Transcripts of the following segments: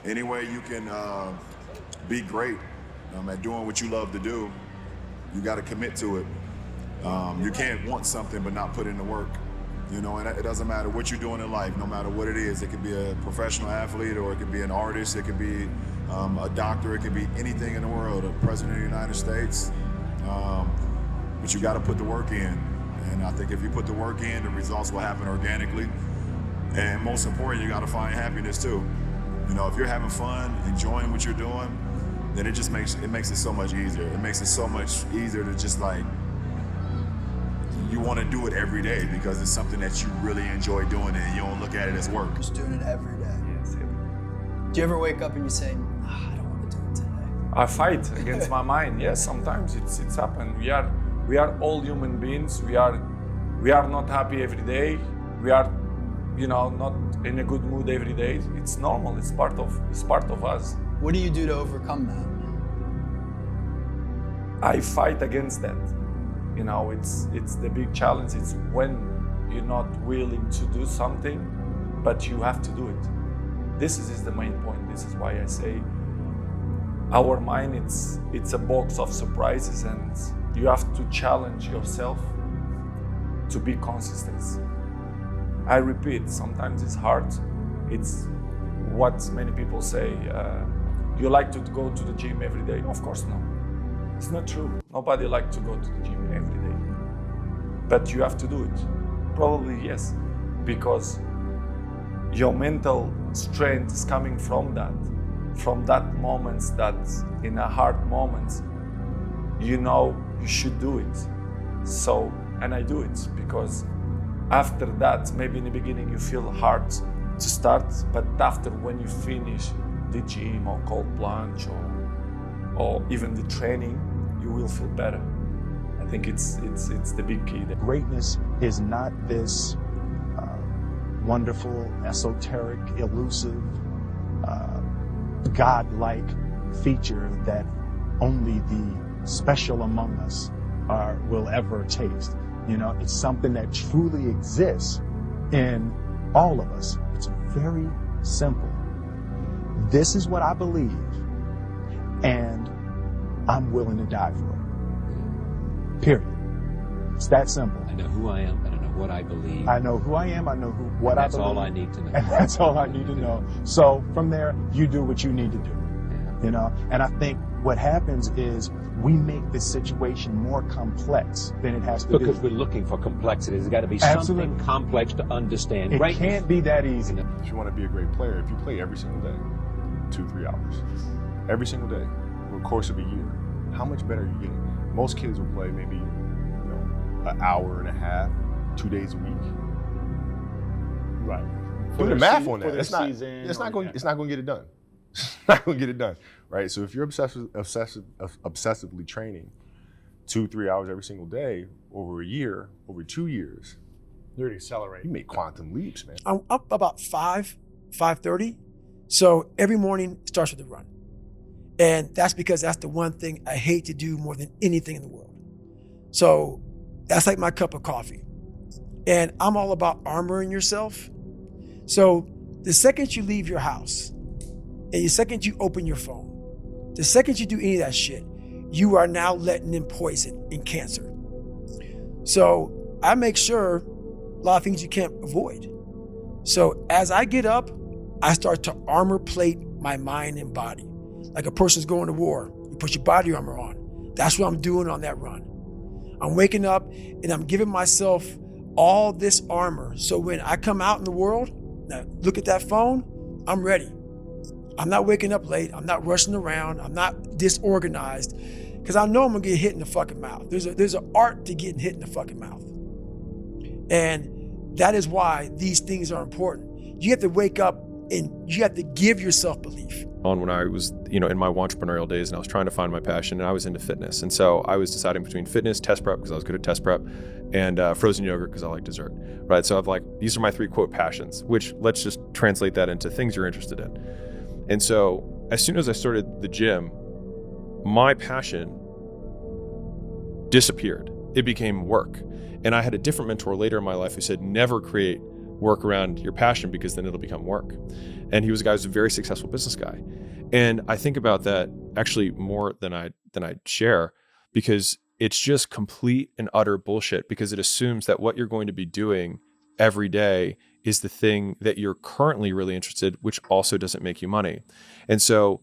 any way you can be great at doing what you love to do, you got to commit to it. You can't want something but not put in the work. You know, and it doesn't matter what you're doing in life, no matter what it is. It could be a professional athlete, or it could be an artist, it could be a doctor, it could be anything in the world, a president of the United States. But you got to put the work in. And I think if you put the work in, the results will happen organically. And most important, you got to find happiness too. You know, if you're having fun, enjoying what you're doing, then it just makes it so much easier. It makes it so much easier to just like, you want to do it every day because it's something that you really enjoy doing, and you don't look at it as work. Just doing it every day. Yes. Do you ever wake up and you say, I don't want to do it today? I fight against my mind. Yes, sometimes it's happened. We are all human beings. We are not happy every day. We are, not in a good mood every day. It's normal. It's part of us. What do you do to overcome that? I fight against that. It's the big challenge. It's when you're not willing to do something, but you have to do it. This is the main point. This is why I say our mind, it's a box of surprises, and you have to challenge yourself to be consistent. I repeat, sometimes it's hard. It's what many people say, you like to go to the gym every day? Of course no. It's not true. Nobody likes to go to the gym every day. But you have to do it. Probably yes, because your mental strength is coming from that moments that in a hard moments, you should do it. So, and I do it because after that, maybe in the beginning you feel hard to start, but after when you finish the gym or cold plunge or even the training, you will feel better. I think it's the big key there. Greatness is not this wonderful, esoteric, elusive, God-like feature that only the special among us will ever taste. It's something that truly exists in all of us. It's very simple. This is what I believe, and I'm willing to die for it. Period. It's that simple. I know who I am, and I know what I believe. I know who I am, I know what I believe. That's all I need to know. And that's all I need to know. So from there, you do what you need to do. Yeah. And I think what happens is we make the situation more complex than it has to be. Because we're looking for complexity. There's got to be Absolutely. something complex to understand. It Greatness. can't be that easy. If you want to be a great player, if you play every single day, 2-3 hours, every single day, over the course of a year, how much better are you getting? Most kids will play maybe, an hour and a half, 2 days a week. Right. Do the math on that. It's not going to get it done. It's not going to get it done, right? So if you're obsessively training 2-3 hours every single day over a year, over 2 years, You're accelerating. you make quantum leaps, man. I'm up about 5:30. So every morning starts with a run. And that's because that's the one thing I hate to do more than anything in the world. So that's like my cup of coffee. And I'm all about armoring yourself. So the second you leave your house, and the second you open your phone, the second you do any of that shit, you are now letting in poison and cancer. So I make sure a lot of things you can't avoid. So as I get up, I start to armor plate my mind and body. Like a person's going to war, you put your body armor on. That's what I'm doing on that run. I'm waking up and I'm giving myself all this armor. So when I come out in the world, now look at that phone, I'm ready. I'm not waking up late. I'm not rushing around. I'm not disorganized because I know I'm gonna get hit in the fucking mouth. There's an art to getting hit in the fucking mouth. And that is why these things are important. You have to wake up and you have to give yourself belief. When I was, in my entrepreneurial days and I was trying to find my passion, and I was into fitness. And so I was deciding between fitness, test prep, because I was good at test prep, and frozen yogurt, because I like dessert, right? So I've these are my 3 quote passions, which let's just translate that into things you're interested in. And so as soon as I started the gym, my passion disappeared. It became work. And I had a different mentor later in my life who said, never create work around your passion, because then it'll become work. And he was a guy who's a very successful business guy. And I think about that actually more than I share, because it's just complete and utter bullshit, because it assumes that what you're going to be doing every day is the thing that you're currently really interested, which also doesn't make you money. And so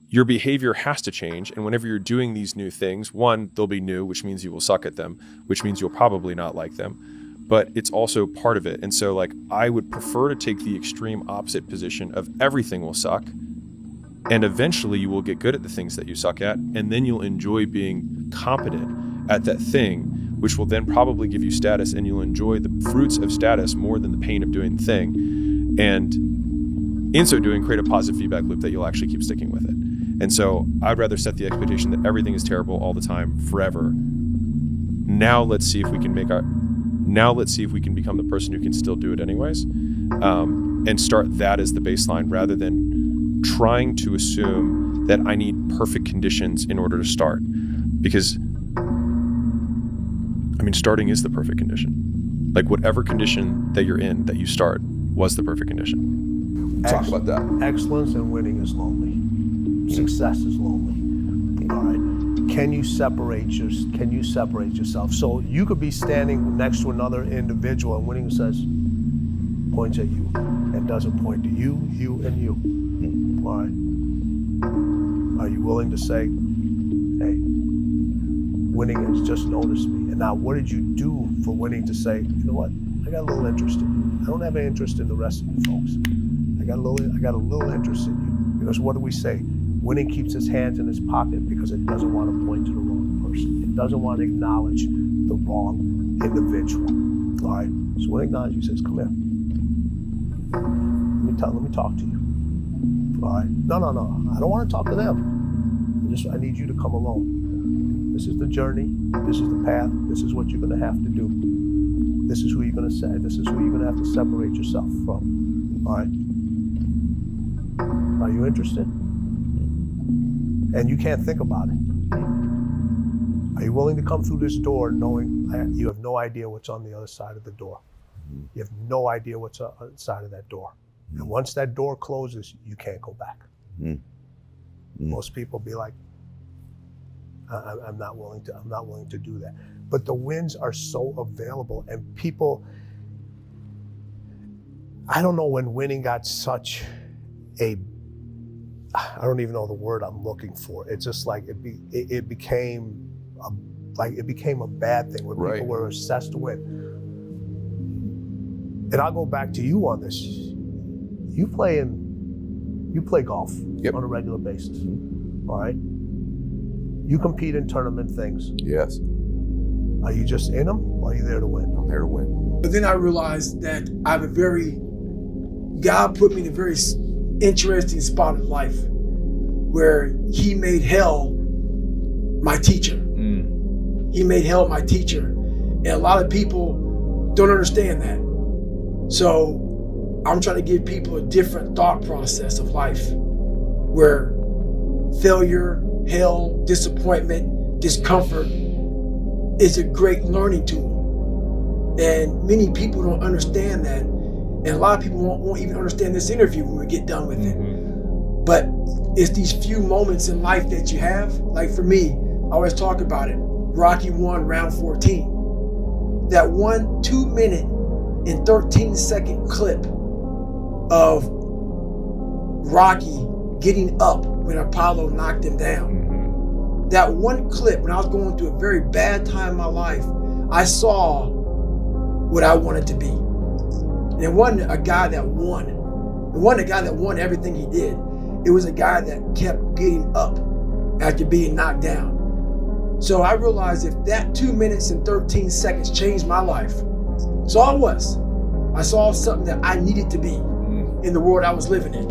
your behavior has to change. And whenever you're doing these new things, one, they'll be new, which means you will suck at them, which means you'll probably not like them, but it's also part of it. And so like, I would prefer to take the extreme opposite position of everything will suck. And eventually you will get good at the things that you suck at. And then you'll enjoy being competent at that thing, which will then probably give you status, and you'll enjoy the fruits of status more than the pain of doing the thing. And in so doing, create a positive feedback loop that you'll actually keep sticking with it. And so I'd rather set the expectation that everything is terrible all the time forever. Now let's see if we can become the person who can still do it anyways. And start that as the baseline, rather than trying to assume that I need perfect conditions in order to start. Because starting is the perfect condition. Like, whatever condition that you're in, that you start, was the perfect condition. Talk about that. Excellence and winning is lonely. Success is lonely. All right. Can you separate yourself? So you could be standing next to another individual, and winning says, points at you, and doesn't point to you, and you. All right. Are you willing to say, hey, winning has just noticed me? And now, what did you do for winning to say, you know what? I got a little interest in you. I don't have an interest in the rest of you folks. I got a little interest in you. Because what do we say? Winning keeps his hands in his pocket because it doesn't want to point to the wrong person. It doesn't want to acknowledge the wrong individual. All right. So when it acknowledges, he says, come here. Let me talk to you. All right. No. I don't want to talk to them. I need you to come along. This is the journey. This is the path. This is what you're going to have to do. This is who you're going to say. This is who you're going to have to separate yourself from. All right. Are you interested? And you can't think about it. Are you willing to come through this door knowing you have no idea what's on the other side of the door? You have no idea what's outside of that door. And once that door closes, you can't go back. Most people be like, I'm not willing to do that. But the wins are so available, and people, I don't know when winning got such I don't even know the word I'm looking for. It's just like it became a bad thing when people were obsessed with. And I'll go back to you on this. You play golf on a regular basis. All right. You compete in tournament things. Yes. Are you just in them, or are you there to win? I'm there to win. But then I realized that God put me in a very interesting spot of life where he made hell my teacher. He made hell my teacher. And a lot of people don't understand that. So I'm trying to give people a different thought process of life where failure, hell, disappointment, discomfort is a great learning tool. And many people don't understand that. And a lot of people won't even understand this interview when we get done with it. But it's these few moments in life that you have. Like for me, I always talk about it. Rocky 1, round 14. That 1 2-minute and 13-second clip of Rocky getting up when Apollo knocked him down. That one clip, when I was going through a very bad time in my life, I saw what I wanted to be. And it wasn't a guy that won. It wasn't a guy that won everything he did. It was a guy that kept getting up after being knocked down. So I realized if that 2 minutes and 13 seconds changed my life, that's all it was. I saw something that I needed to be in the world I was living in.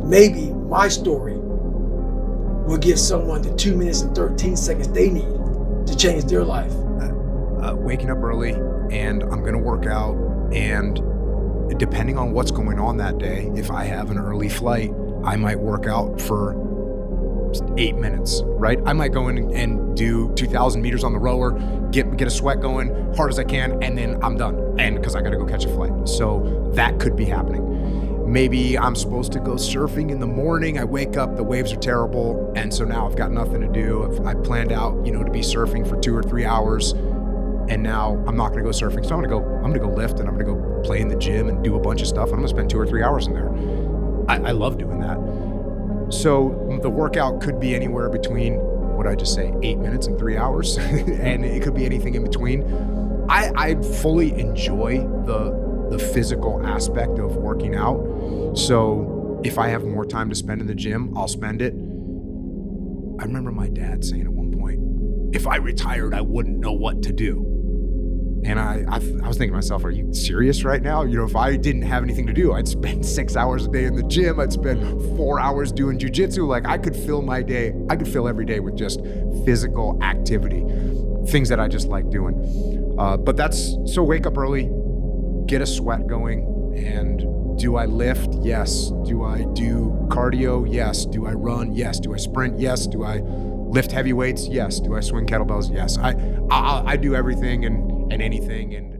Maybe my story will give someone the 2 minutes and 13 seconds they need to change their life. Waking up early, and I'm gonna work out, and depending on what's going on that day, if I have an early flight, I might work out for 8 minutes, right? I might go in and do 2,000 meters on the rower, get a sweat going hard as I can, and then I'm done. and because I got to go catch a flight. So that could be happening. Maybe I'm supposed to go surfing in the morning. I wake up, the waves are terrible, and so now I've got nothing to do. I planned out, to be surfing for 2 or 3 hours, and now I'm not going to go surfing. So I'm going to go lift, and I'm going to go play in the gym and do a bunch of stuff. And I'm going to spend 2 or 3 hours in there. I love doing that. So the workout could be anywhere between, what did I just say, 8 minutes and 3 hours, and it could be anything in between. I fully enjoy the physical aspect of working out. So if I have more time to spend in the gym, I'll spend it. I remember my dad saying at one point, if I retired, I wouldn't know what to do. And I was thinking to myself, are you serious right now? If I didn't have anything to do, I'd spend 6 hours a day in the gym. I'd spend 4 hours doing jujitsu. Like I could fill my day. I could fill every day with just physical activity, things that I just like doing. So wake up early, get a sweat going, and do I lift? Yes. Do I do cardio? Yes. Do I run? Yes. Do I sprint? Yes. Do I lift heavy weights? Yes. Do I swing kettlebells? Yes. I do everything and anything. And